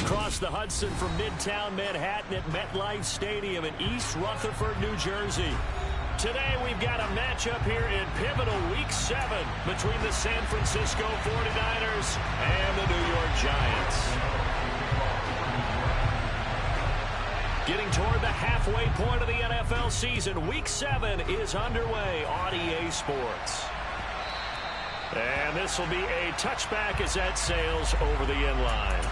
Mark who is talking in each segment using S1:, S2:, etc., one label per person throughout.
S1: across the Hudson from Midtown Manhattan at MetLife Stadium in East Rutherford, New Jersey. Today we've got a matchup here in pivotal Week 7 between the San Francisco 49ers and the New York Giants. Getting toward the halfway point of the NFL season, Week 7 is underway on EA Sports. And this will be a touchback as that sails over the end line.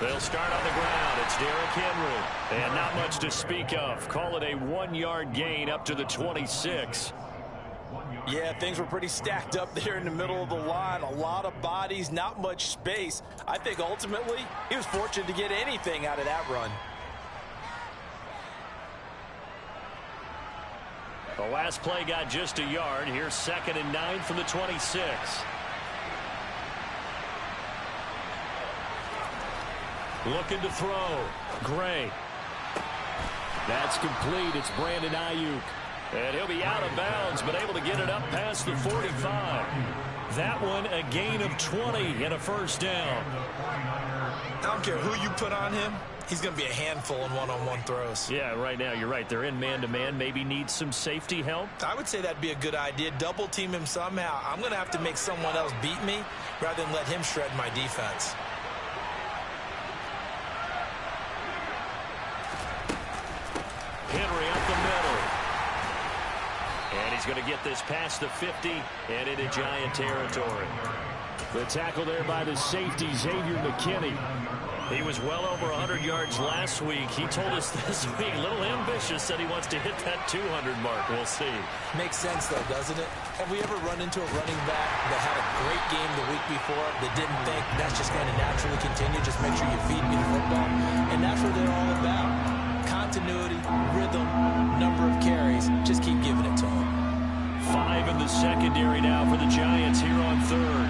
S1: They'll start on the ground. It's Derrick Henry. And not much to speak of. Call it a 1-yard gain up to the 26.
S2: Yeah, things were pretty stacked up there in the middle of the line. A lot of bodies, not much space. I think ultimately he was fortunate to get anything out of that run.
S1: The last play got just a yard. Here's 2nd and 9 from the 26. Looking to throw. Gray. That's complete. It's Brandon Ayuk. And he'll be out of bounds, but able to get it up past the 45. That one a gain of 20 and a first down.
S2: I don't care who you put on him. He's going to be a handful in one-on-one throws.
S1: Yeah, right now you're right. They're in man-to-man. Maybe need some safety help.
S2: I would say that'd be a good idea. Double team him somehow. I'm going to have to make someone else beat me rather than let him shred my defense.
S1: Henry up the middle. And he's going to get this past the 50 and into Giant territory. The tackle there by the safety, Xavier McKinney. He was well over 100 yards last week. He told us this week, a little ambitious, said he wants to hit that 200 mark. We'll see.
S2: Makes sense, though, doesn't it? Have we ever run into a running back that had a great game the week before that didn't think that's just going to naturally continue? Just make sure you feed me the football. And that's what they're all about. Continuity, rhythm, number of carries. Just keep giving it to them.
S1: 5 in the secondary now for the Giants here on 3rd.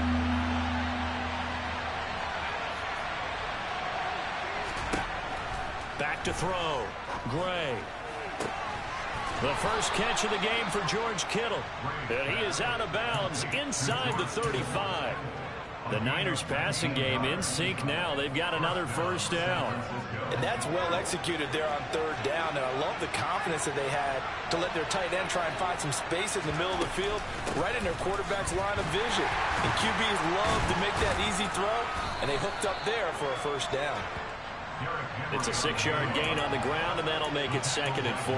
S1: Back to throw. Gray. The first catch of the game for George Kittle. And he is out of bounds inside the 35. The Niners passing game in sync now. They've got another first down.
S2: And that's well executed there on 3rd down. And I love the confidence that they had to let their tight end try and find some space in the middle of the field, right in their quarterback's line of vision. And QBs love to make that easy throw, and they hooked up there for a first down.
S1: It's a 6-yard gain on the ground, and that'll make it 2nd and 4.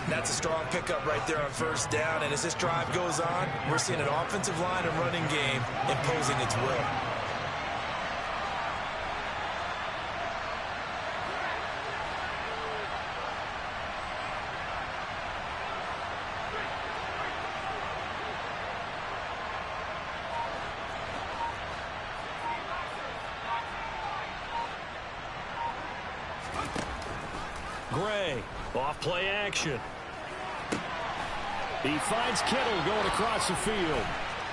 S2: That's a strong pickup right there on first down. And as this drive goes on, we're seeing an offensive line and running game imposing its will.
S1: Gray, off play action. He finds Kittle going across the field.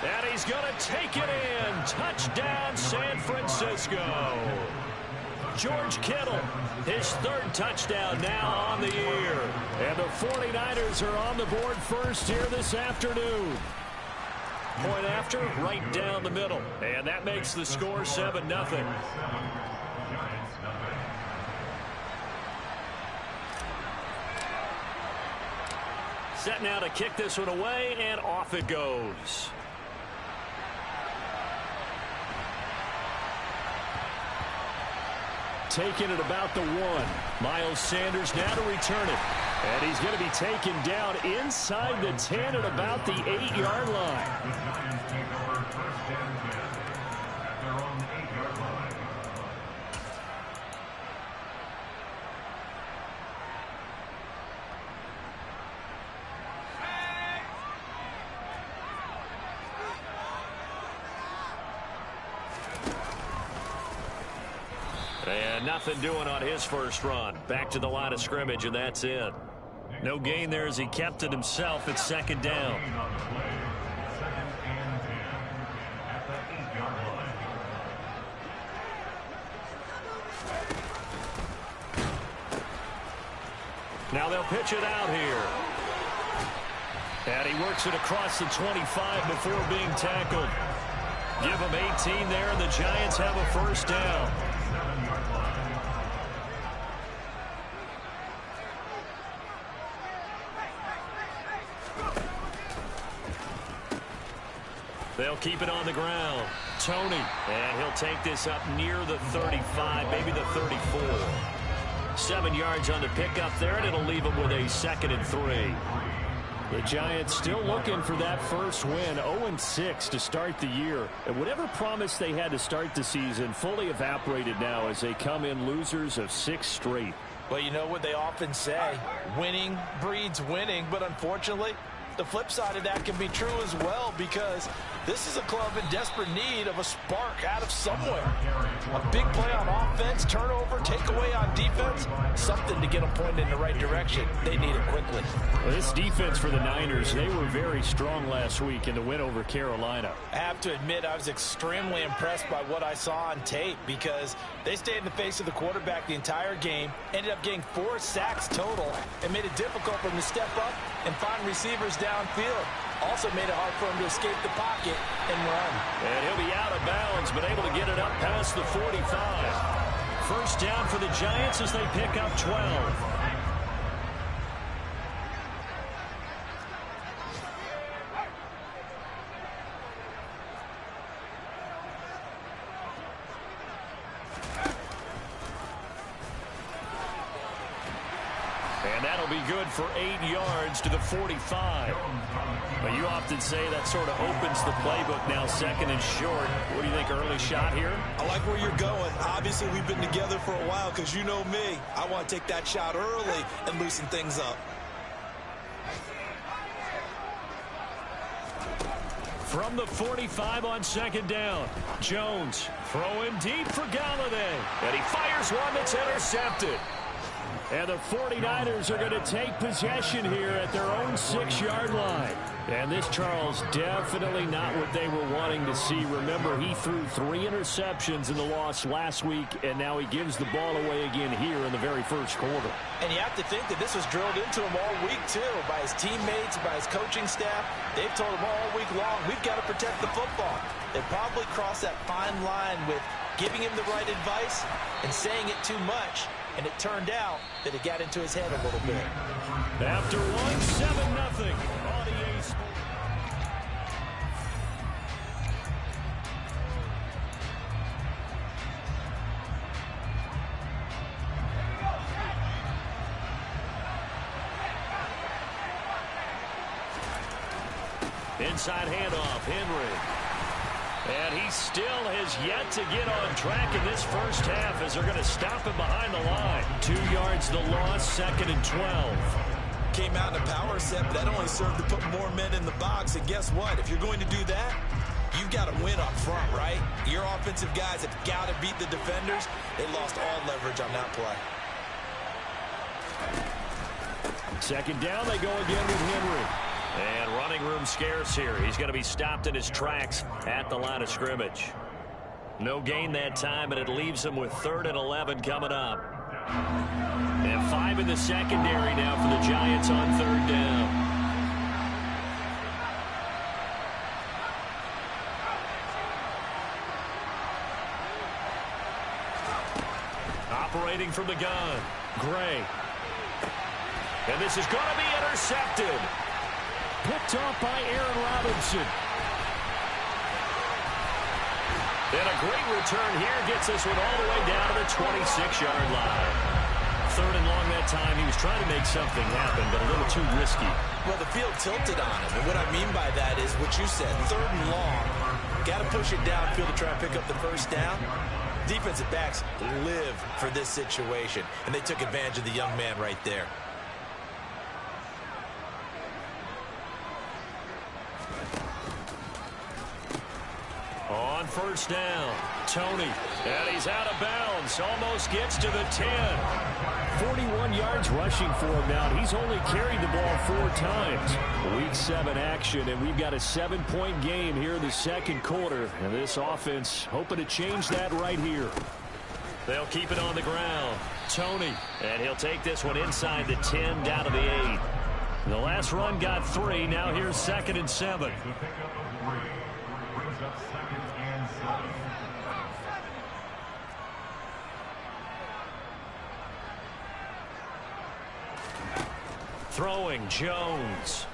S1: And he's going to take it in. Touchdown, San Francisco. George Kittle, his 3rd touchdown now on the year. And the 49ers are on the board first here this afternoon. Point after, right down the middle. And that makes the score 7-0. Set now to kick this one away, and off it goes. Taking it about the 1. Miles Sanders now to return it. And he's going to be taken down inside the 10 at about the 8-yard line. And nothing doing on his first run. Back to the line of scrimmage, and that's it. No gain there as he kept it himself at second down. Now they'll pitch it out here. And he works it across the 25 before being tackled. Give him 18 there, and the Giants have a first down. They'll keep it on the ground. Tony, and he'll take this up near the 35, maybe the 34. 7 yards on the pickup there, and it'll leave him with a 2nd and 3. The Giants still looking for that first win, 0-6 to start the year. And whatever promise they had to start the season fully evaporated now as they come in losers of 6 straight.
S2: Well, you know what they often say, winning breeds winning, but unfortunately, the flip side of that can be true as well, because this is a club in desperate need of a spark out of somewhere. A big play on offense, turnover, takeaway on defense, something to get them pointed in the right direction. They need it quickly.
S1: Well, this defense for the Niners, they were very strong last week in the win over Carolina.
S2: I have to admit, I was extremely impressed by what I saw on tape, because they stayed in the face of the quarterback the entire game, ended up getting 4 sacks total, and made it difficult for him to step up and find receivers downfield. Also made it hard for him to escape the pocket and run.
S1: And he'll be out of bounds, but able to get it up past the 45. First down for the Giants as they pick up 12. And that'll be good for 8 yards to the 45. But you often say that sort of opens the playbook now, 2nd and short. What do you think, early shot here?
S3: I like where you're going. Obviously, we've been together for a while because you know me. I want to take that shot early and loosen things up.
S1: From the 45 on 2nd down, Jones throwing deep for Galladay. And he fires one that's intercepted. And the 49ers are going to take possession here at their own 6-yard line. And this, Charles, definitely not what they were wanting to see. Remember, he threw 3 interceptions in the loss last week, and now he gives the ball away again here in the very first quarter.
S2: And you have to think that this was drilled into him all week, too, by his teammates, by his coaching staff. They've told him all week long, we've got to protect the football. They probably crossed that fine line with giving him the right advice and saying it too much. And it turned out that it got into his head a little bit.
S1: After one, 7-0 on EA Sports. Inside handoff, Henry. And he still has yet to get on track in this first half as they're going to stop him behind the line. 2 yards the loss, 2nd and 12.
S3: Came out in a power set, but that only served to put more men in the box. And guess what? If you're going to do that, you've got to win up front, right? Your offensive guys have got to beat the defenders. They lost all leverage on that play.
S1: 2nd down, they go again with Henry. And running room scarce here. He's going to be stopped in his tracks at the line of scrimmage. No gain that time, and it leaves him with 3rd and 11 coming up. And 5 in the secondary now for the Giants on 3rd down. Operating from the gun, Gray. And this is going to be intercepted. Picked off by Aaron Robinson. And a great return here gets this one all the way down to the 26-yard line. 3rd and long that time. He was trying to make something happen, but a little too risky.
S3: Well, the field tilted on him. And what I mean by that is what you said, 3rd and long. Got to push it downfield to try and pick up the first down. Defensive backs live for this situation, and they took advantage of the young man right there.
S1: On first down. Tony, and he's out of bounds. Almost gets to the 10. 41 yards rushing for him now. He's only carried the ball 4 times. Week 7 action, and we've got a 7-point game here in the second quarter. And this offense hoping to change that right here. They'll keep it on the ground. Tony, and he'll take this one inside the 10 down to the 8. The last run got 3. Now here's 2nd and 7. Throwing Jones.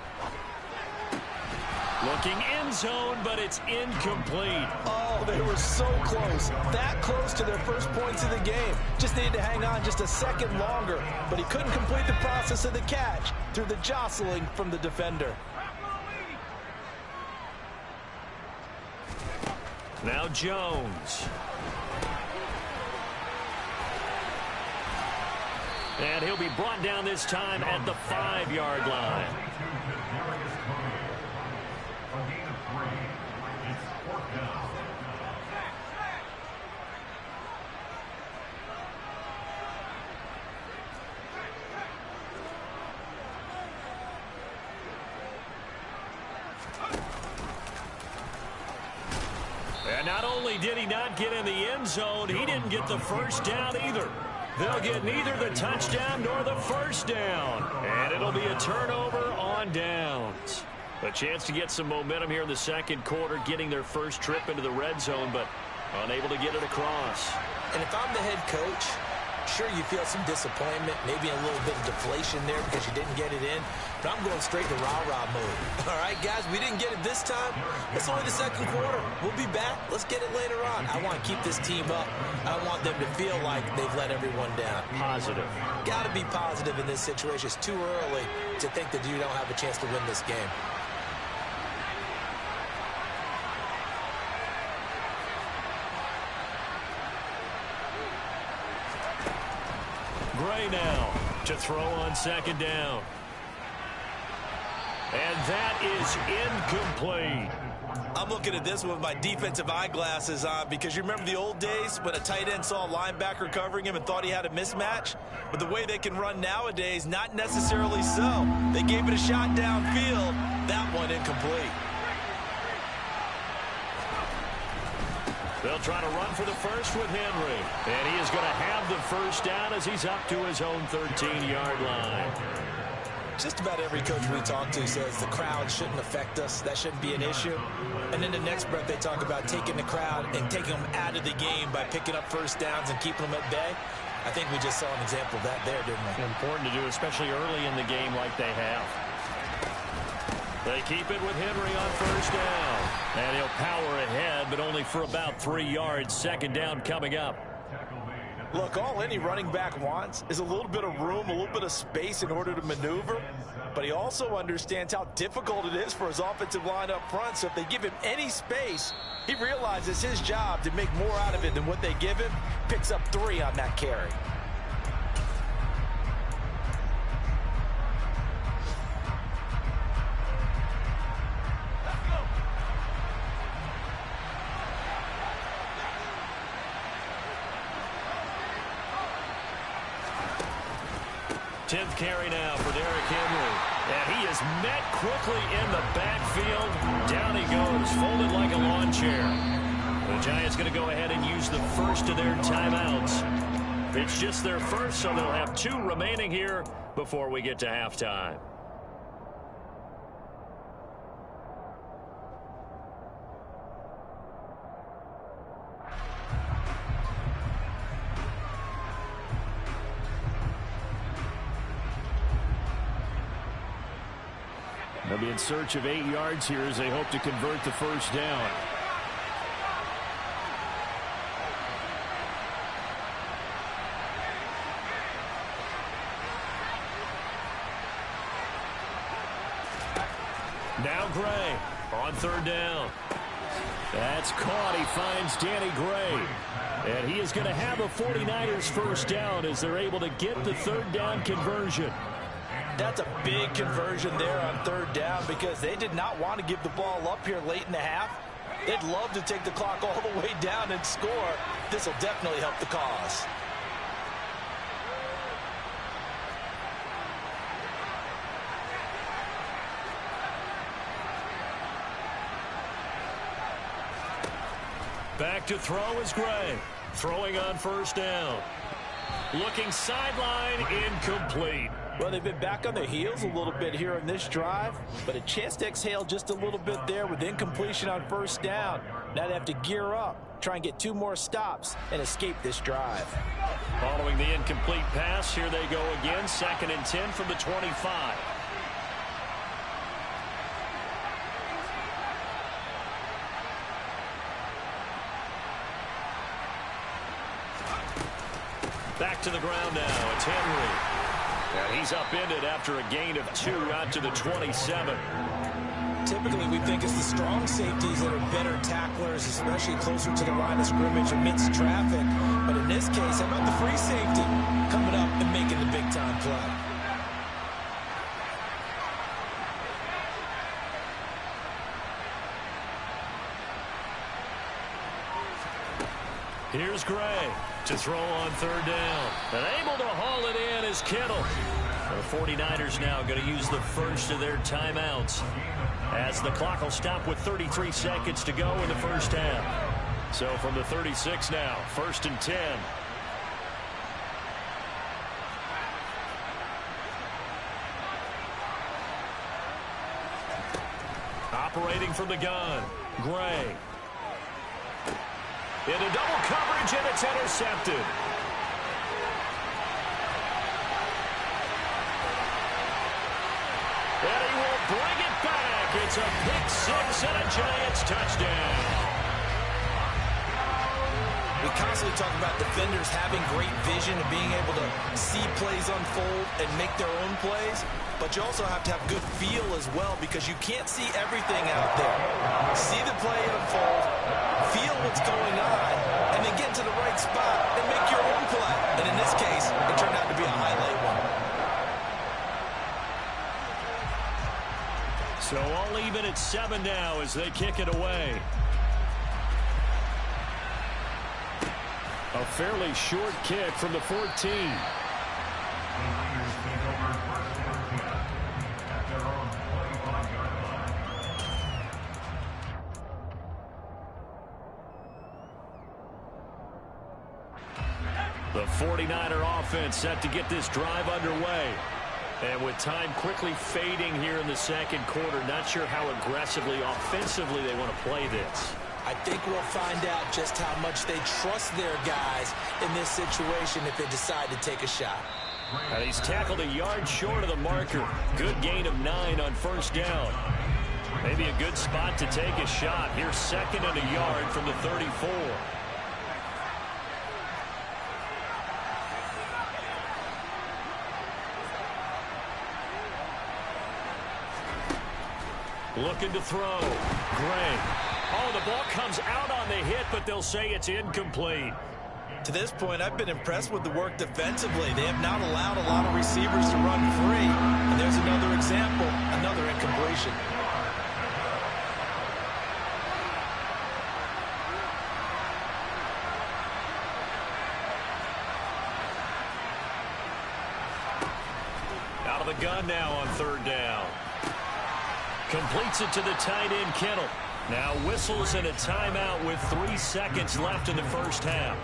S1: Looking end zone, but it's incomplete.
S2: Oh, they were so close. That close to their first points of the game. Just needed to hang on just a second longer. But he couldn't complete the process of the catch through the jostling from the defender.
S1: Now Jones. And he'll be brought down this time at the 5-yard line. And not only did he not get in the end zone, he didn't get the first down either. They'll get neither the touchdown nor the first down. And it'll be a turnover on downs. A chance to get some momentum here in the second quarter, getting their first trip into the red zone, but unable to get it across.
S2: And if I'm the head coach, sure you feel some disappointment, maybe a little bit of deflation there because you didn't get it in. But I'm going straight to rah-rah mode. All right, guys, we didn't get it this time. It's only the second quarter. We'll be back. Let's get it later on. I want to keep this team up. I don't want them to feel like they've let everyone down.
S1: Positive.
S2: Got to be positive in this situation. It's too early to think that you don't have a chance to win this game.
S1: Gray now to throw on 2nd down. And that is incomplete.
S3: I'm looking at this with my defensive eyeglasses on because you remember the old days when a tight end saw a linebacker covering him and thought he had a mismatch? But the way they can run nowadays, not necessarily so. They gave it a shot downfield. That one incomplete.
S1: They'll try to run for the first with Henry. And he is going to have the first down as he's up to his own 13-yard line.
S2: Just about every coach we talk to says the crowd shouldn't affect us. That shouldn't be an issue. And in the next breath, they talk about taking the crowd and taking them out of the game by picking up first downs and keeping them at bay. I think we just saw an example of that there, didn't we?
S1: Important to do, especially early in the game like they have. They keep it with Henry on first down. And he'll power ahead, but only for about 3 yards. 2nd down coming up.
S2: Look, all any running back wants is a little bit of room, a little bit of space in order to maneuver. But he also understands how difficult it is for his offensive line up front. So if they give him any space, he realizes his job to make more out of it than what they give him. Picks up 3 on that carry.
S1: Tenth carry now for Derrick Henry. And he is met quickly in the backfield. Down he goes, folded like a lawn chair. The Giants going to go ahead and use the first of their timeouts. It's just their first, so they'll have 2 remaining here before we get to halftime. They'll be in search of 8 yards here as they hope to convert the first down. Now Gray on 3rd down. That's caught. He finds Danny Gray. And he is going to have a 49ers first down as they're able to get the 3rd down conversion.
S2: That's a big conversion there on 3rd down because they did not want to give the ball up here late in the half.
S3: They'd love to take the clock all the way down and score. This will definitely help the cause.
S1: Back to throw is Gray. Throwing on first down. Looking sideline, incomplete.
S3: Well, they've been back on their heels a little bit here in this drive, but a chance to exhale just a little bit there with incompletion on first down. Now they have to gear up, try and get 2 more stops, and escape this drive.
S1: Following the incomplete pass, here they go again. 2nd and 10 from the 25. Back to the ground now. It's Henry. And he's upended after a gain of 2 out to the 27.
S2: Typically, we think it's the strong safeties that are better tacklers, especially closer to the line of scrimmage amidst traffic. But in this case, how about the free safety coming up and making the big-time play?
S1: Here's Gray to throw on 3rd down. And able to haul it in is Kittle. The 49ers now going to use the first of their timeouts, as the clock will stop with 33 seconds to go in the first half. So from the 36 now, 1st and 10. Operating from the gun, Gray. Into double coverage, and it's intercepted. And he will bring it back. It's a pick 6 and a Giants touchdown.
S2: We constantly talk about defenders having great vision and being able to see plays unfold and make their own plays. But you also have to have good feel as well, because you can't see everything out there. See the play unfold, feel what's going on, and then get to the right spot and make your own play. And in this case, it turned out to be a highlight one.
S1: So all even at 7 now as they kick it away. A fairly short kick from the 14. The 49er offense set to get this drive underway. And with time quickly fading here in the 2nd quarter, not sure how aggressively, offensively they want to play this.
S2: I think we'll find out just how much they trust their guys in this situation if they decide to take a shot.
S1: And he's tackled a yard short of the marker. Good gain of 9 on first down. Maybe a good spot to take a shot. Here's 2nd and a yard from the 34. Looking to throw. Gray. Oh, the ball comes out on the hit, but they'll say it's incomplete.
S2: To this point, I've been impressed with the work defensively. They have not allowed a lot of receivers to run free. And there's another example, another incompletion.
S1: Out of the gun now on 3rd down. Completes it to the tight end, Kittle. Now whistles in a timeout with 3 seconds left in the first half.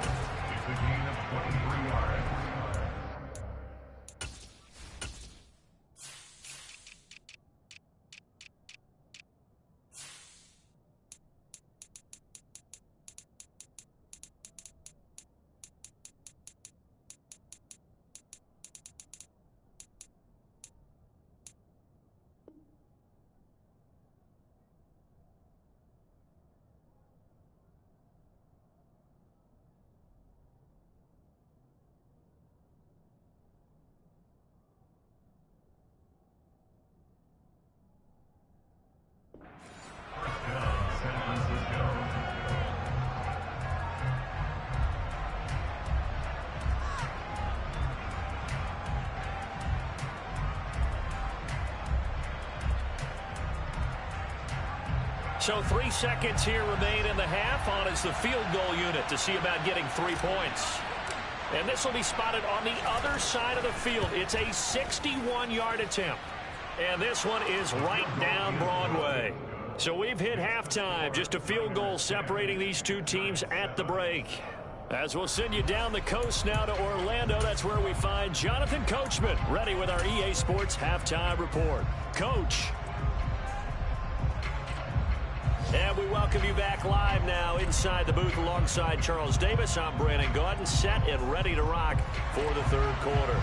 S1: So 3 seconds here remain in the half. On is the field goal unit to see about getting 3 points. And this will be spotted on the other side of the field. It's a 61-yard attempt. And this one is right down Broadway. So we've hit halftime. Just a field goal separating these two teams at the break. As we'll send you down the coast now to Orlando, that's where we find Jonathan Coachman ready with our EA Sports Halftime Report. Coach. And we welcome you back live now inside the booth alongside Charles Davis. I'm Brandon Gaudin, set and ready to rock for the third quarter.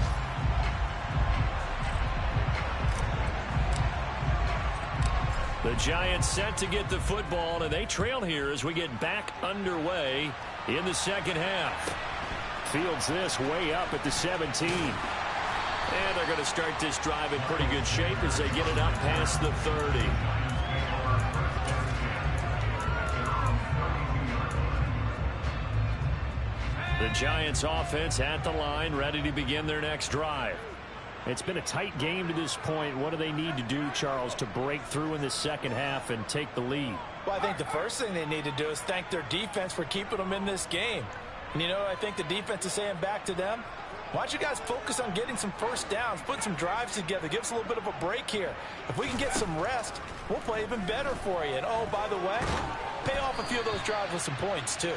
S1: The Giants set to get the football, and they trail here as we get back underway in the second half. Fields this way up at the 17. And they're going to start this drive in pretty good shape as they get it up past the 30. The Giants offense at the line, ready to begin their next drive. It's been a tight game to this point. What do they need to do, Charles, to break through in the second half and take the lead?
S2: Well, I think the first thing they need to do is thank their defense for keeping them in this game. And, you know, I think the defense is saying back to them, why don't you guys focus on getting some first downs, put some drives together, give us a little bit of a break here. If we can get some rest, we'll play even better for you. And, oh, by the way, pay off a few of those drives with some points, too.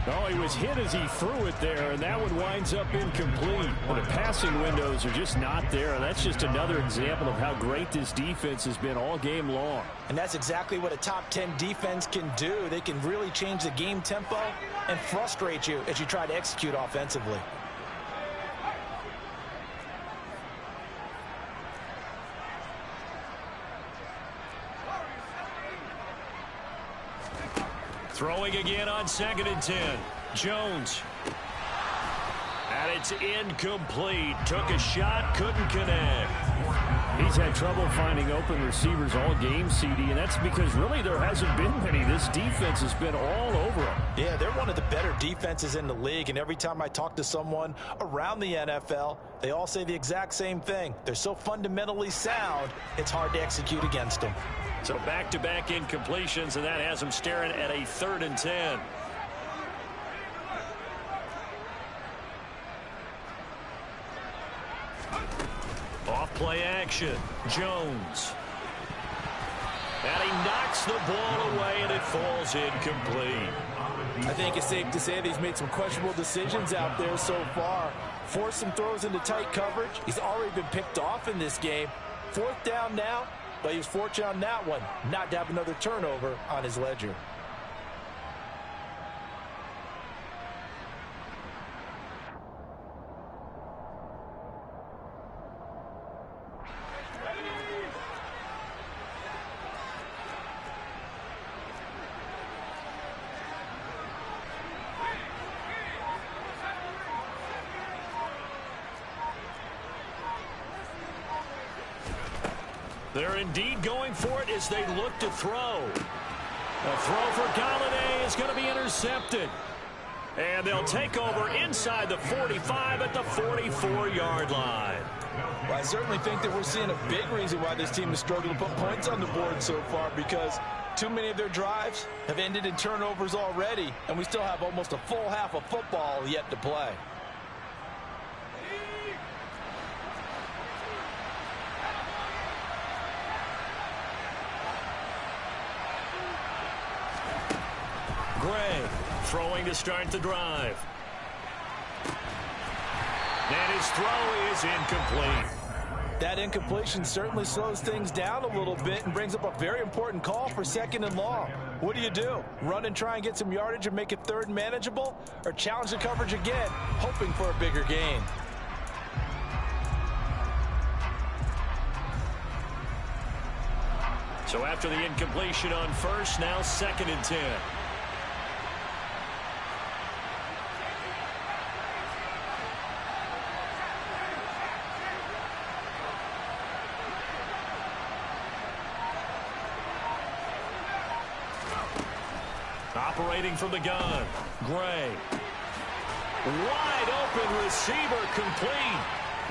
S1: Oh, he was hit as he threw it there, and that one winds up incomplete. Well, the passing windows are just not there. That's just another example of how great this defense has been all game long.
S2: And that's exactly what a top 10 defense can do. They can really change the game tempo and frustrate you as you try to execute offensively.
S1: Throwing again on 2nd and 10. Jones. And it's incomplete. Took a shot, couldn't connect. He's had trouble finding open receivers all game, CD, and that's because really there hasn't been many. This defense has been all over them.
S2: Yeah, they're one of the better defenses in the league, and every time I talk to someone around the NFL, they all say the exact same thing. They're so fundamentally sound, it's hard to execute against them.
S1: So back-to-back incompletions, and that has them staring at a 3rd and 10. Off play action. Jones. And he knocks the ball away, and it falls incomplete.
S2: I think it's safe to say that he's made some questionable decisions out there so far. Forced some throws into tight coverage. He's already been picked off in this game. 4th down now. But he was fortunate on that one, not to have another turnover on his ledger.
S1: They're indeed going for it as they look to throw. A throw for Galladay is going to be intercepted. And they'll take over inside the 45 at the 44-yard line.
S2: Well, I certainly think that we're seeing a big reason why this team has struggled to put points on the board so far, because too many of their drives have ended in turnovers already, and we still have almost a full half of football yet to play.
S1: Gray throwing to start the drive. And his throw is incomplete.
S2: That incompletion certainly slows things down a little bit and brings up a very important call for 2nd and long. What do? Run and try and get some yardage and make it 3rd and manageable? Or challenge the coverage again, hoping for a bigger gain?
S1: So after the incompletion on 1st, now 2nd and 10. Operating from the gun, Gray. Wide open receiver complete.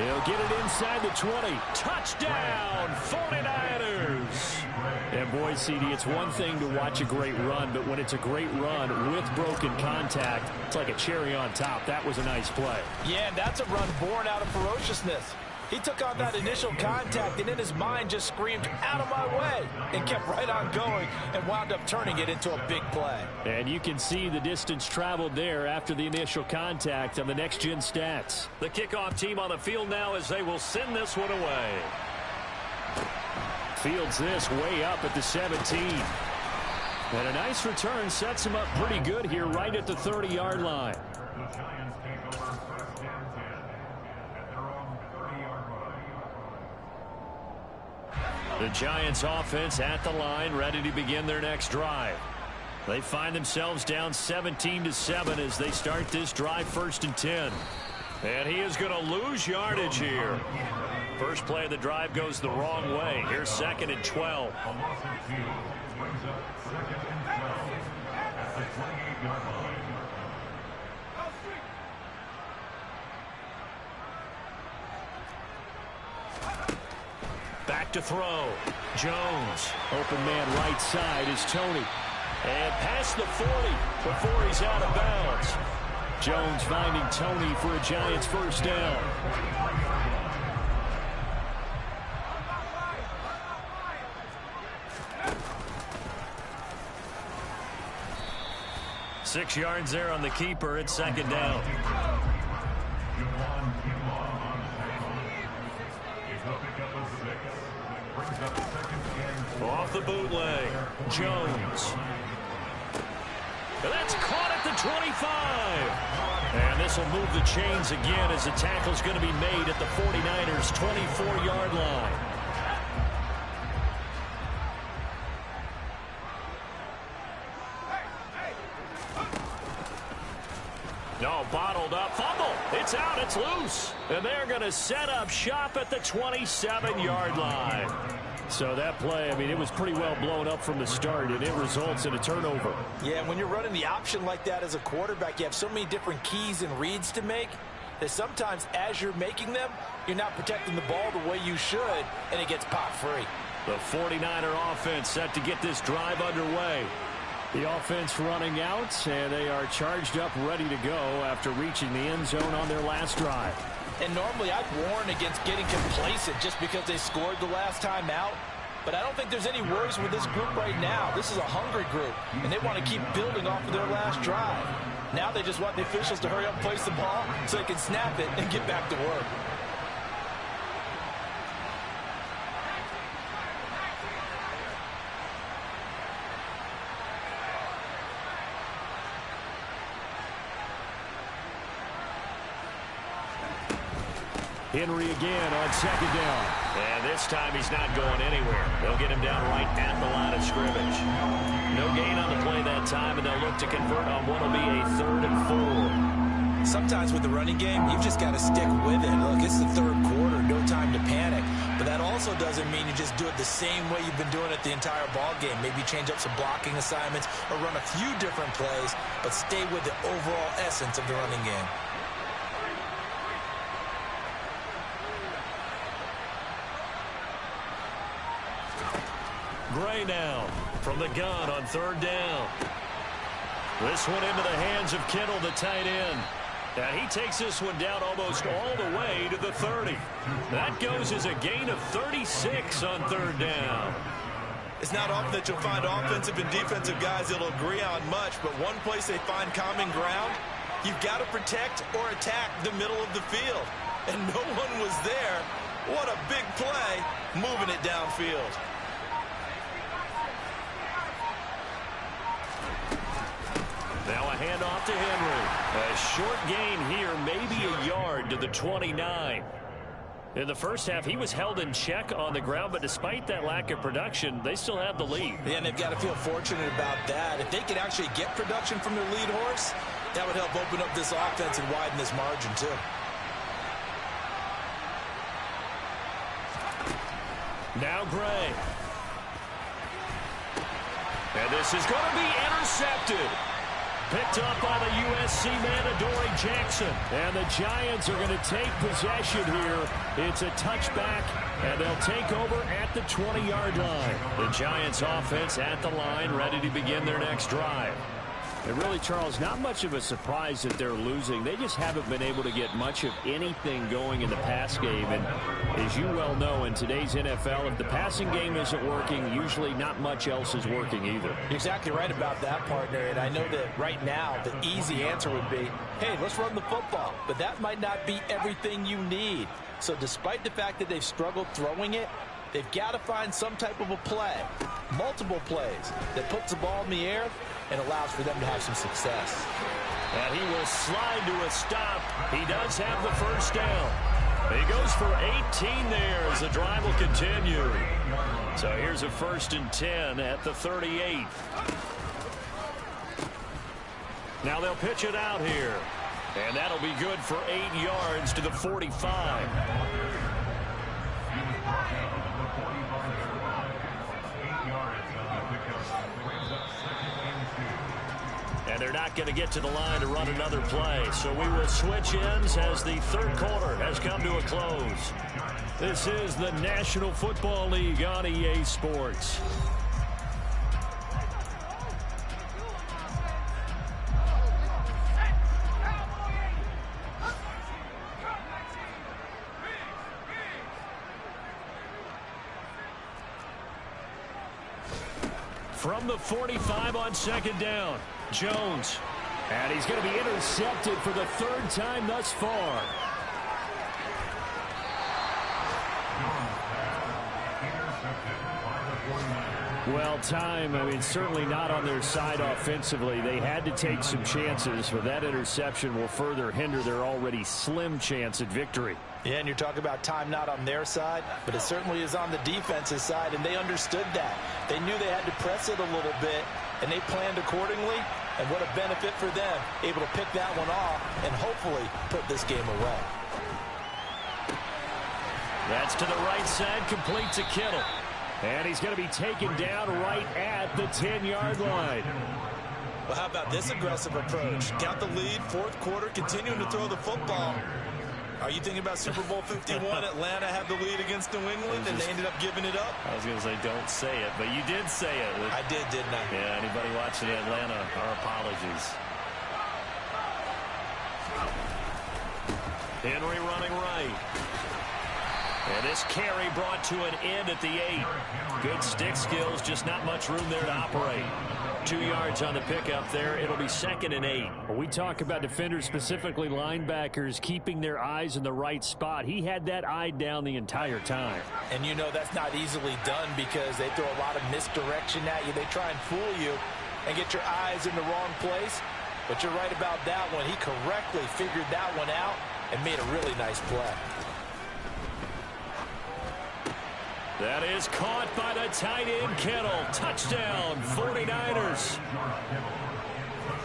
S1: He'll get it inside the 20. Touchdown, 49ers. And boy, CD, it's one thing to watch a great run, but when it's a great run with broken contact, it's like a cherry on top. That was a nice play.
S2: Yeah, and that's a run born out of ferociousness. He took on that initial contact and in his mind just screamed, out of my way, and kept right on going and wound up turning it into a big play.
S1: And you can see the distance traveled there after the initial contact on the next-gen stats. The kickoff team on the field now as they will send this one away. Fields this way up at the 17. And a nice return sets him up pretty good here right at the 30-yard line. The Giants offense at the line, ready to begin their next drive. They find themselves down 17-7 as they start this drive, 1st and 10. And he is going to lose yardage here. First play of the drive goes the wrong way. Here's 2nd and 12. Back to throw. Jones. Open man right side is Tony. And past the 40 before he's out of bounds. Jones finding Tony for a Giants first down. Six yards there on the keeper at 2nd down. Off the bootleg, Jones. That's caught at the 25. And this will move the chains again as the tackle's going to be made at the 49ers' 24-yard line. No, bottled up, fumble. It's out, it's loose. And they're going to set up shop at the 27-yard line. So that play, I mean, it was pretty well blown up from the start, and it results in a turnover.
S2: Yeah, when you're running the option like that as a quarterback, you have so many different keys and reads to make that sometimes as you're making them, you're not protecting the ball the way you should, and it gets popped free.
S1: The 49er offense set to get this drive underway. The offense running out, and they are charged up, ready to go after reaching the end zone on their last drive.
S2: And normally I'd warn against getting complacent just because they scored the last time out. But I don't think there's any worries with this group right now. This is a hungry group, and they want to keep building off of their last drive. Now they just want the officials to hurry up and place the ball so they can snap it and get back to work.
S1: Henry again on 2nd down. And this time he's not going anywhere. They'll get him down right at the line of scrimmage. No gain on the play that time, and they'll look to convert on what will be a 3rd and 4.
S3: Sometimes with the running game, you've just got to stick with it. Look, it's the 3rd quarter, no time to panic. But that also doesn't mean you just do it the same way you've been doing it the entire ball game. Maybe change up some blocking assignments or run a few different plays, but stay with the overall essence of the running game.
S1: Gray now from the gun on 3rd down. This one into the hands of Kittle, the tight end. And he takes this one down almost all the way to the 30. That goes as a gain of 36 on 3rd down.
S3: It's not often that you'll find offensive and defensive guys that'll agree on much, but one place they find common ground, you've got to protect or attack the middle of the field. And no one was there. What a big play, moving it downfield.
S1: Now a handoff to Henry. A short gain here, maybe a yard to the 29. In the first half, he was held in check on the ground, but despite that lack of production, they still have the lead.
S3: Yeah, and they've got to feel fortunate about that. If they could actually get production from their lead horse, that would help open up this offense and widen this margin, too.
S1: Now Gray. And this is going to be intercepted. picked up by the USC man, Adoree Jackson. And the Giants are going to take possession here. It's a touchback, and they'll take over at the 20-yard line. The Giants offense at the line, ready to begin their next drive. And really, Charles, not much of a surprise that they're losing. They just haven't been able to get much of anything going in the pass game. And as you well know, in today's NFL, if the passing game isn't working, usually not much else is working either.
S2: You're exactly right about that, partner. And I know that right now the easy answer would be, hey, let's run the football. But that might not be everything you need. So despite the fact that they've struggled throwing it, they've got to find some type of a play, multiple plays, that puts the ball in the air and allows for them to have some success.
S1: And he will slide to a stop. He does have the first down. He goes for 18 there as the drive will continue. So here's a 1st and 10 at the 38. Now they'll pitch it out here. And that'll be good for 8 yards to the 45. And they're not going to get to the line to run another play. So we will switch ends as the third quarter has come to a close. This is the National Football League on EA Sports. From the 45 on 2nd down, Jones. And he's going to be intercepted for the 3rd time thus far. Well, time, I mean, certainly not on their side offensively. They had to take some chances, but that interception will further hinder their already slim chance at victory.
S2: Yeah, and you're talking about time not on their side, but it certainly is on the defense's side, and they understood that. They knew they had to press it a little bit, and they planned accordingly, and what a benefit for them, able to pick that one off and hopefully put this game away.
S1: That's to the right side, complete to Kittle. And he's going to be taken down right at the 10-yard line.
S3: Well, how about this aggressive approach? Got the lead, 4th quarter, continuing to throw the football. Are you thinking about Super Bowl 51? Atlanta had the lead against New England, and they ended up giving it up?
S1: I was going to say, don't say it, but you did say it.
S3: I did, didn't I?
S1: Yeah, anybody watching Atlanta, our apologies. Henry running right. And this carry brought to an end at the 8. Good stick skills, just not much room there to operate. 2 yards on the pickup there. It'll be 2nd and 8. When we talk about defenders, specifically linebackers, keeping their eyes in the right spot, he had that eye down the entire time.
S2: And you know that's not easily done because they throw a lot of misdirection at you. They try and fool you and get your eyes in the wrong place. But you're right about that one. He correctly figured that one out and made a really nice play.
S1: That is caught by the tight end, Kittle. Touchdown, 49ers.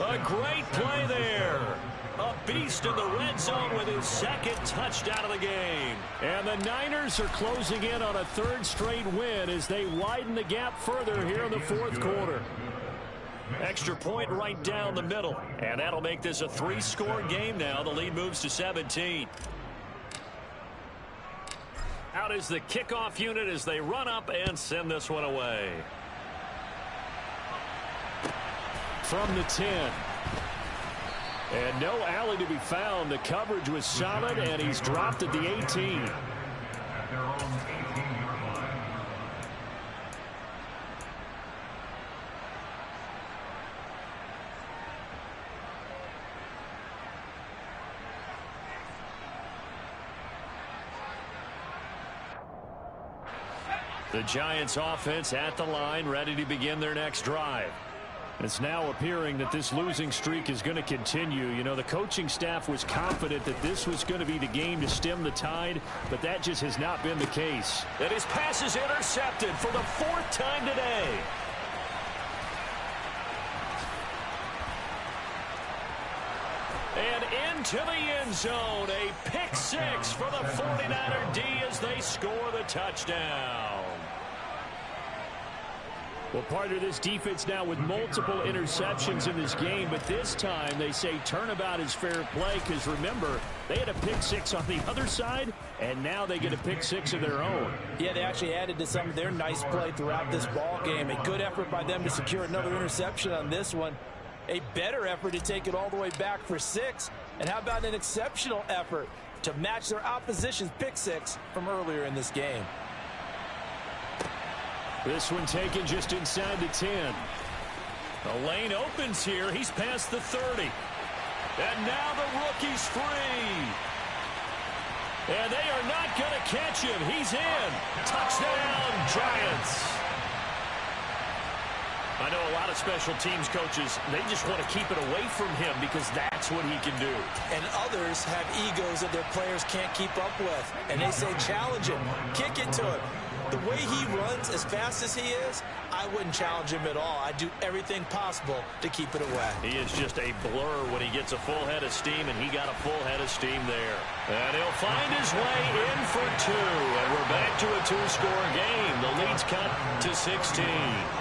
S1: A great play there. A beast in the red zone with his 2nd touchdown of the game. And the Niners are closing in on a 3rd straight win as they widen the gap further here in the 4th quarter. Extra point right down the middle. And that'll make this a 3-score game now. The lead moves to 17. Out is the kickoff unit as they run up and send this one away. From the 10. And no alley to be found. The coverage was solid, and he's dropped at the 18. The Giants offense at the line, ready to begin their next drive. It's now appearing that this losing streak is going to continue. You know, the coaching staff was confident that this was going to be the game to stem the tide, but that just has not been the case. And his pass is intercepted for the 4th time today. And into the end zone, a pick 6 for the 49er D as they score the touchdown. Well, part of this defense now with multiple interceptions in this game, but this time they say turnabout is fair play because, remember, they had a pick six on the other side, and now they get a pick six of their own.
S2: Yeah, they actually added to some of their nice play throughout this ball game. A good effort by them to secure another interception on this one. A better effort to take it all the way back for 6. And how about an exceptional effort to match their opposition's pick six from earlier in this game?
S1: This one taken just inside the 10. The lane opens here. He's past the 30. And now the rookie's free. And they are not going to catch him. He's in. Touchdown, Giants. I know a lot of special teams coaches, they just want to keep it away from him because that's what he can do.
S2: And others have egos that their players can't keep up with. And they say challenge him, kick it to him. The way he runs as fast as he is, I wouldn't challenge him at all. I'd do everything possible to keep it away.
S1: He is just a blur when he gets a full head of steam, and he got a full head of steam there. And he'll find his way in for 2, and we're back to a 2-score game. The lead's cut to 16.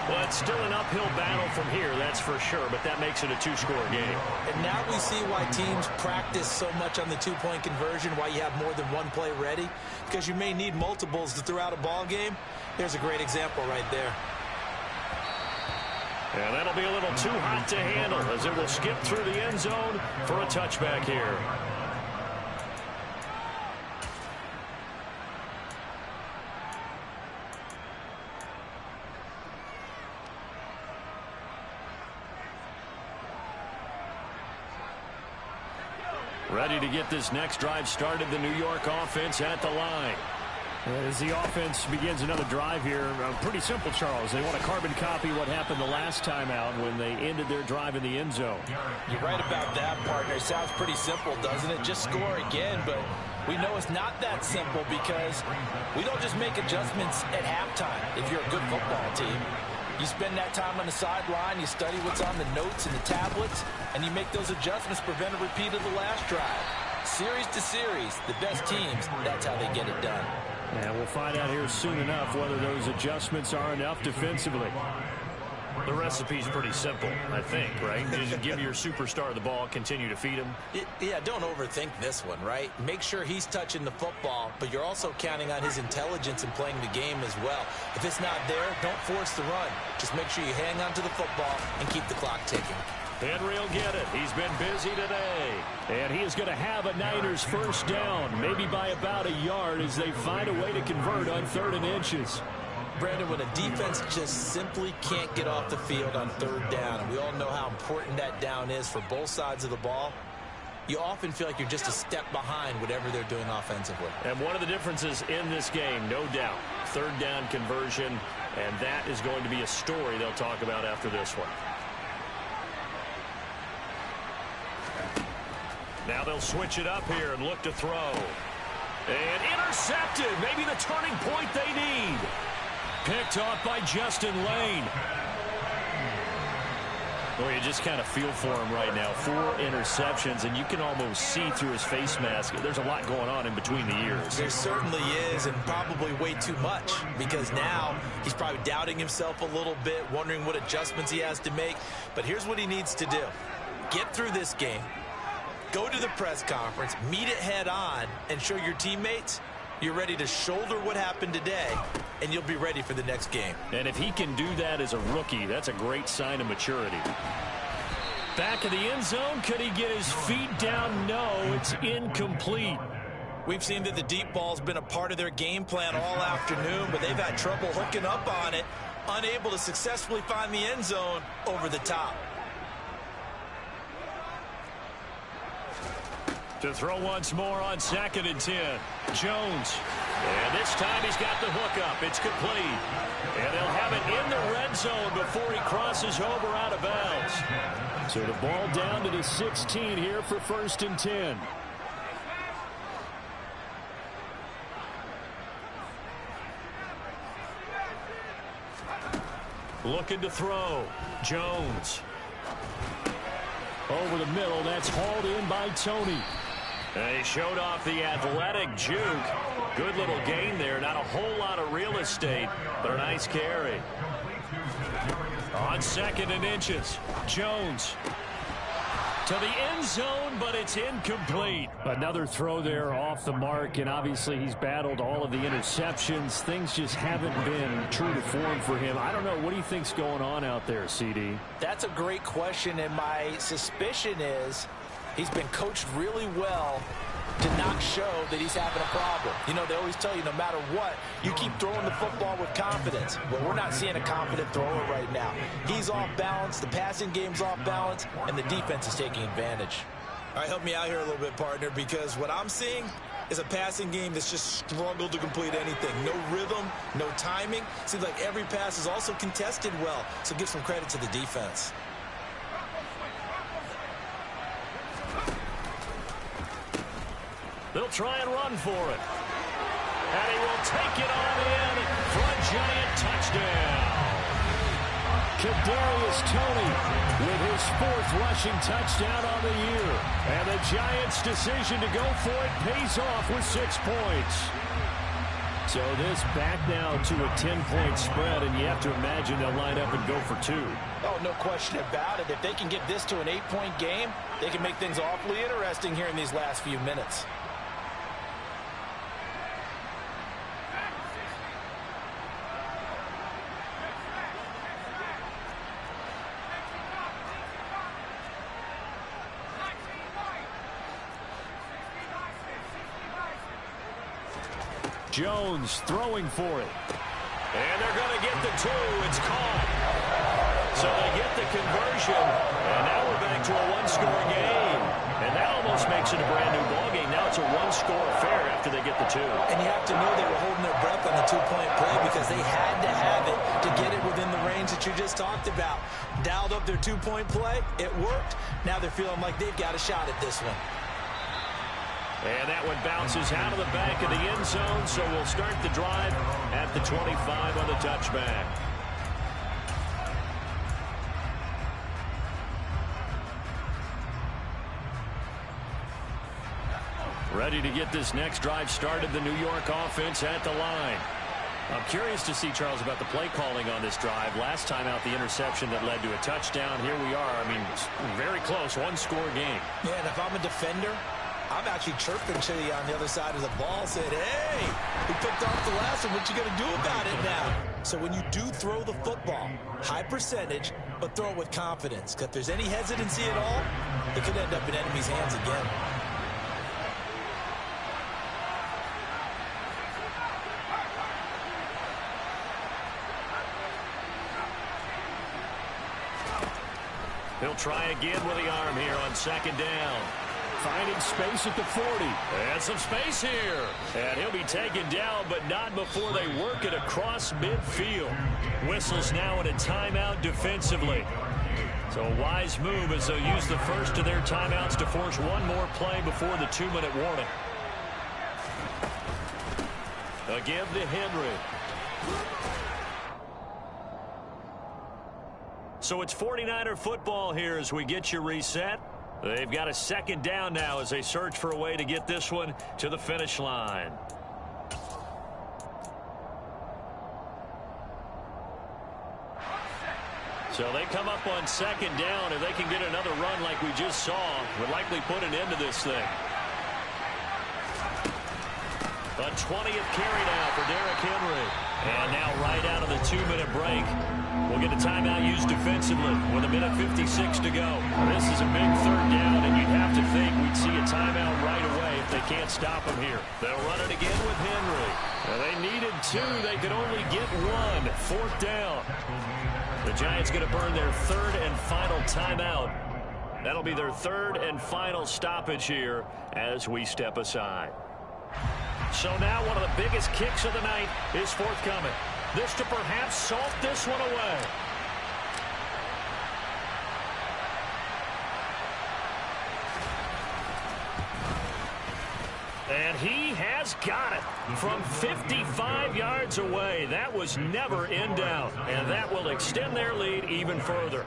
S1: Well, it's still an uphill battle from here, that's for sure, but that makes it a 2-score game.
S2: And now we see why teams practice so much on the 2-point conversion, why you have more than one play ready, because you may need multiples to throw out a ball game. There's a great example right there.
S1: And that'll be a little too hot to handle as it will skip through the end zone for a touchback here. Ready to get this next drive started, the New York offense at the line. As the offense begins another drive here, pretty simple, Charles. They want to carbon copy what happened the last time out when they ended their drive in the end zone.
S2: You're right about that, partner. Sounds pretty simple, doesn't it? Just score again, but we know it's not that simple because we don't just make adjustments at halftime if you're a good football team. You spend that time on the sideline, you study what's on the notes and the tablets, and you make those adjustments to prevent a repeat of the last drive. Series to series, the best teams, that's how they get it done.
S1: And we'll find out here soon enough whether those adjustments are enough defensively. The recipe's pretty simple, I think, right? Just give your superstar the ball, continue to feed him.
S2: Yeah, don't overthink this one, right? Make sure he's touching the football, but you're also counting on his intelligence in playing the game as well. If it's not there, don't force the run. Just make sure you hang on to the football and keep the clock ticking.
S1: Henry will get it. He's been busy today. And he is going to have a Niners first down, maybe by about a yard as they find a way to convert on 3rd and inches.
S2: Brandon, when a defense just simply can't get off the field on 3rd down, and we all know how important that down is for both sides of the ball, you often feel like you're just a step behind whatever they're doing offensively.
S1: And one of the differences in this game, no doubt, 3rd down conversion, and that is going to be a story they'll talk about after this one. Now they'll switch it up here and look to throw. And intercepted. Maybe the turning point they need. Picked off by Justin Lane. Well, you just kind of feel for him right now. 4 interceptions, and you can almost see through his face mask. There's a lot going on in between the ears.
S2: There certainly is, and probably way too much, because now he's probably doubting himself a little bit, wondering what adjustments he has to make. But here's what he needs to do. Get through this game. Go to the press conference, meet it head on, and show your teammates you're ready to shoulder what happened today, and you'll be ready for the next game.
S1: And if he can do that as a rookie, that's a great sign of maturity. Back of the end zone, could he get his feet down? No, it's incomplete.
S2: We've seen that the deep ball's been a part of their game plan all afternoon, but they've had trouble hooking up on it, unable to successfully find the end zone over the top.
S1: To throw once more on 2nd and 10. Jones. And this time he's got the hook up. It's complete. And they'll have it in the red zone before he crosses over out of bounds. So the ball down to the 16 here for 1st and 10. Looking to throw. Jones. Over the middle. That's hauled in by Tony. And he showed off the athletic juke. Good little gain there. Not a whole lot of real estate, but a nice carry. On 2nd and inches, Jones to the end zone, but it's incomplete. Another throw there off the mark, and obviously he's battled all of the interceptions. Things just haven't been true to form for him. I don't know. What do you think's going on out there, CD?
S2: That's a great question, and my suspicion is he's been coached really well to not show that he's having a problem. You know, they always tell you no matter what, you keep throwing the football with confidence. Well, we're not seeing a confident thrower right now. He's off balance, the passing game's off balance, and the defense is taking advantage.
S3: All right, help me out here a little bit, partner, because what I'm seeing is a passing game that's just struggled to complete anything. No rhythm, no timing. Seems like every pass is also contested well, so give some credit to the defense.
S1: They'll try and run for it. And he will take it on in for a giant touchdown. Kadarius Toney with his 4th rushing touchdown on the year. And the Giants' decision to go for it pays off with 6 points. So this back now to a 10-point spread, and you have to imagine they'll line up and go for 2.
S2: Oh, no question about it. If they can get this to an 8-point game, they can make things awfully interesting here in these last few minutes.
S1: Jones throwing for it. And they're going to get the 2. It's caught. So they get the conversion. And now we're back to a 1-score game. And that almost makes it a brand-new ballgame. Now it's a 1-score affair after they get the 2.
S2: And you have to know they were holding their breath on the 2-point play because they had to have it to get it within the range that you just talked about. Dialed up their 2-point play. It worked. Now they're feeling like they've got a shot at this one.
S1: And that one bounces out of the back of the end zone, so we'll start the drive at the 25 on the touchback. Ready to get this next drive started, the New York offense at the line. I'm curious to see, Charles, about the play calling on this drive. Last time out, the interception that led to a touchdown. Here we are. I mean, very close, 1-score game.
S2: Yeah, and if I'm a defender, I'm actually chirping to you on the other side of the ball, saying, hey, we picked off the last one. What you going to do about it now? So when you do throw the football, high percentage, but throw it with confidence. Because if there's any hesitancy at all, it could end up in enemy's hands again.
S1: He'll try again with the arm here on 2nd down. Finding space at the 40. And some space here. And he'll be taken down, but not before they work it across midfield. Whistles now in a timeout defensively. So a wise move as they'll use the first of their timeouts to force one more play before the 2-minute warning. Again to Henry. So it's 49er football here as we get you reset. They've got a 2nd down now as they search for a way to get this one to the finish line. So they come up on 2nd down. If they can get another run like we just saw, would likely put an end to this thing. A 20th carry now for Derrick Henry. And now right out of the 2-minute break, we'll get a timeout used defensively with 1:56 to go. This is a big 3rd down, and you'd have to think we'd see a timeout right away if they can't stop him here. They'll run it again with Henry. Now they needed 2. They could only get 1. 4th down. The Giants going to burn their 3rd and final timeout. That'll be their 3rd and final stoppage here as we step aside. So now one of the biggest kicks of the night is forthcoming. This to perhaps salt this one away. And he has got it from 55 yards away. That was never in doubt. And that will extend their lead even further.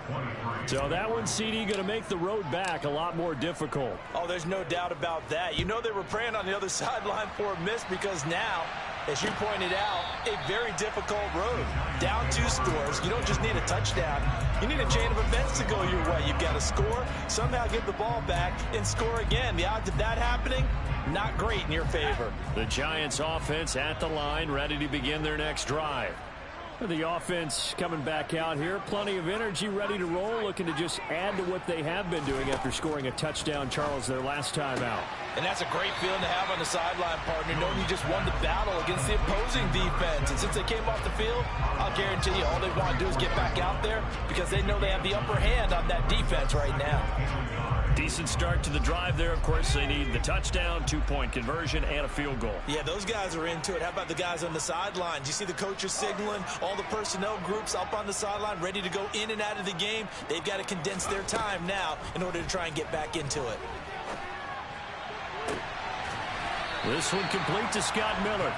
S1: So that one, CD, going to make the road back a lot more difficult.
S2: Oh, there's no doubt about that. You know they were praying on the other sideline for a miss because now
S3: as you pointed out, a very difficult road. Down 2 scores. You don't just need a touchdown. You need a chain of events to go your way. You've got to score, somehow get the ball back, and score again. The odds of that happening, not great in your favor.
S1: The Giants offense at the line, ready to begin their next drive. The offense coming back out here. Plenty of energy, ready to roll, looking to just add to what they have been doing after scoring a touchdown, Charles, their last time out.
S3: And that's a great feeling to have on the sideline, partner, knowing you just won the battle against the opposing defense. And since they came off the field, I'll guarantee you all they want to do is get back out there because they know they have the upper hand on that defense right now.
S1: Decent start to the drive there. Of course, they need the touchdown, 2-point conversion, and a field goal.
S3: Yeah, those guys are into it. How about the guys on the sidelines? You see the coaches signaling, all the personnel groups up on the sideline ready to go in and out of the game. They've got to condense their time now in order to try and get back into it.
S1: This one complete to Scott Miller.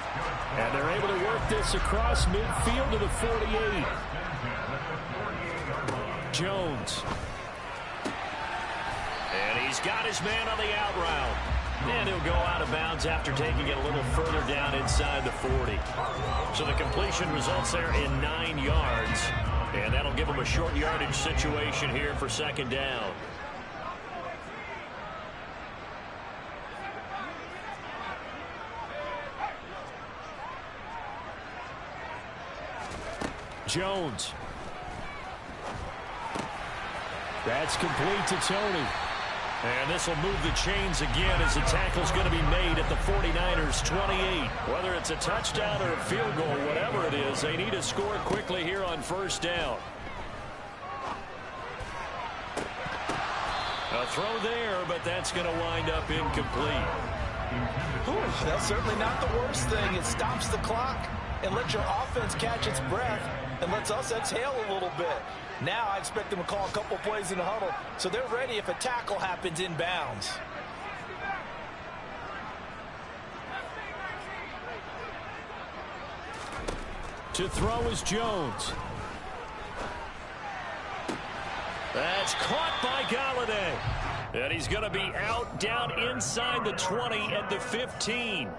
S1: And they're able to work this across midfield to the 48. Jones. And he's got his man on the out route. And he'll go out of bounds after taking it a little further down inside the 40. So the completion results there in 9 yards. And that'll give him a short yardage situation here for second down. Jones. That's complete to Tony. And this will move the chains again as the tackle's going to be made at the 49ers 28. Whether it's a touchdown or a field goal, whatever it is, they need to score quickly here on first down. A throw there, but that's going to wind up incomplete.
S3: Whew, that's certainly not the worst thing. It stops the clock and lets your offense catch its breath and lets us exhale a little bit. Now I expect them to call a couple plays in the huddle, so they're ready if a tackle happens inbounds.
S1: To throw is Jones. That's caught by Galladay. And he's going to be out down inside the 20 at the 15.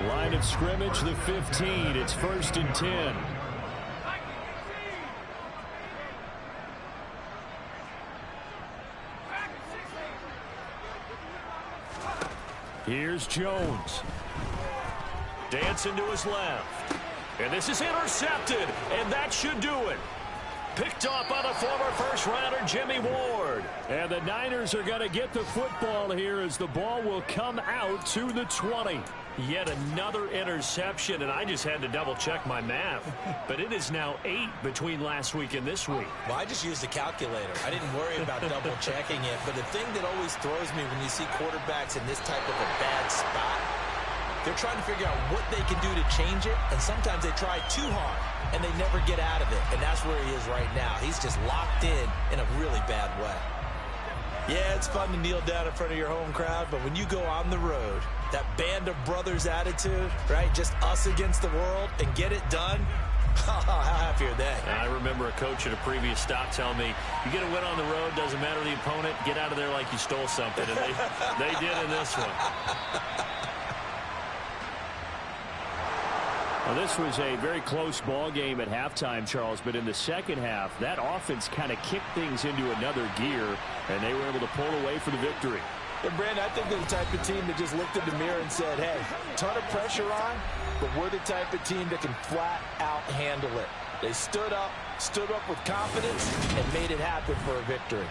S1: Line of scrimmage, the 15. It's 1st and 10. Here's Jones. Dancing to his left. And this is intercepted. And that should do it. Picked off by the former first-rounder Jimmy Ward. And the Niners are going to get the football here as the ball will come out to the 20. Yet another interception, and I just had to double-check my math. But it is now 8 between last week and this week.
S3: Well, I just used a calculator. I didn't worry about double-checking it. But the thing that always throws me when you see quarterbacks in this type of a bad spot, they're trying to figure out what they can do to change it, and sometimes they try too hard, and they never get out of it. And that's where he is right now. He's just locked in a really bad way. Yeah, it's fun to kneel down in front of your home crowd, but when you go on the road, that band of brothers attitude, right, just us against the world, and get it done, how happy are they?
S1: I remember a coach at a previous stop telling me, you get a win on the road, doesn't matter the opponent, get out of there like you stole something. And they did in this one. Well, this was a very close ball game at halftime, Charles, but in the second half, that offense kind of kicked things into another gear, and they were able to pull away for the victory.
S3: And, Brandon, I think they're the type of team that just looked in the mirror and said, hey, ton of pressure on, but we're the type of team that can flat out handle it. They stood up with confidence, and made it happen for a victory.